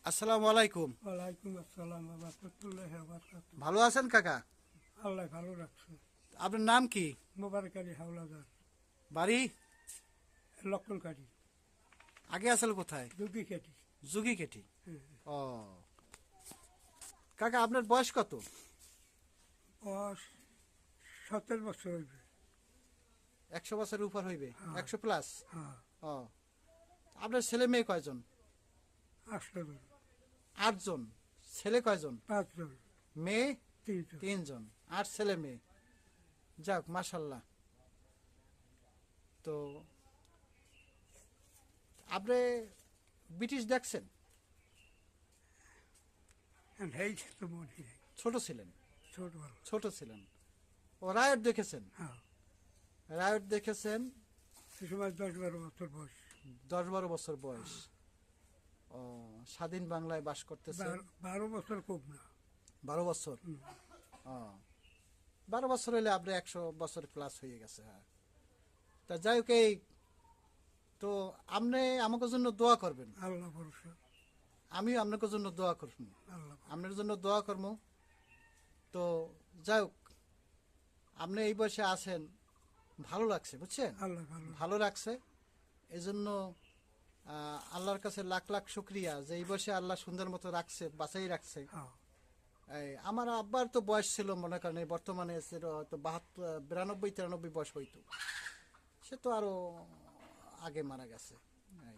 আসসালামু আলাইকুম। ওয়ালাইকুম আসসালাম ওয়া রাহমাতুল্লাহি ওয়া বারাকাতুহু। ভালো আছেন কাকা? আল্লাহ ভালো রাখছে। আপনার নাম কি? মোবারক আলী হাওলাদার, বাড়ি? লক্ষণকারী, আগে আসল কোথায়? দুগি খেটি। জুগি কেটি। ও কাকা, আপনার বয়স কত? বয়স 17 বছর হইবে। 100 বছরের উপর হইবে? হ্যাঁ। 100 প্লাস? হ্যাঁ, ও, আপনার ছেলে মেয়ে কয়জন? 8 জন, 8 জন। ছেলে কয়জন? 5 জন, মেয়ে? 3 জন। 3 জন। 8 ছেলে মেয়ে। যাক, মাশাল্লাহ। তো আপনি ব্রিটিশ দেখছেন? এই তো মনে নেই, ছোট ছিলেন? ছোটবেলা। ছোট ছিলেন। ও রায়ট দেখেছেন? হ্যাঁ, রায়ট দেখেছেন। সে সময় 10-12 বছর বয়স। 10-12 বছর বয়স। ও, স্বাধীন বাংলায় বাস করতেছে। 12 বছর কম না। 12 বছর? হুম। ও, 12 বছর হলে আপনি 100 বছর প্লাস হয়ে গেছে। হ্যাঁ, তা যাই হোক, এই তো আপনি আমাকে জন্য দোয়া করবেন। আল্লাহ ভরসা। আমিও আপনাকে জন্য দোয়া করব। আল্লাহ ভরসা। আপনার জন্য দোয়া করব। তো যাই হোক, আপনি এই বয়সে আছেন, ভালো লাগছে, বুঝছেন? আল্লাহ ভালো। ভালো লাগছে। এই জন্য আল্লাহর কাছে লাখ লাখ শুক্রিয়া যে এই বয়সে আল্লাহ সুন্দর মতো রাখছে, বাঁচাই রাখছে। হ্যাঁ, এই আমার আব্বার তো বয়স ছিল, মনে করেন এই বর্তমানে ছিল হয়তো 92-93 বয়স হইতো। সে তো আরো আগে মারা গেছে। এই,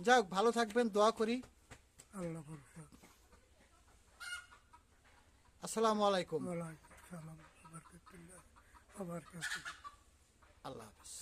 যাই হোক, ভালো থাকবেন, দোয়া করি। আল্লাহ ভরসা। আসসালামু আলাইকুম। ওয়ালাইকুম আসসালাম ওয়া বারাকাতুহু। আল্লাহ হাফেজ।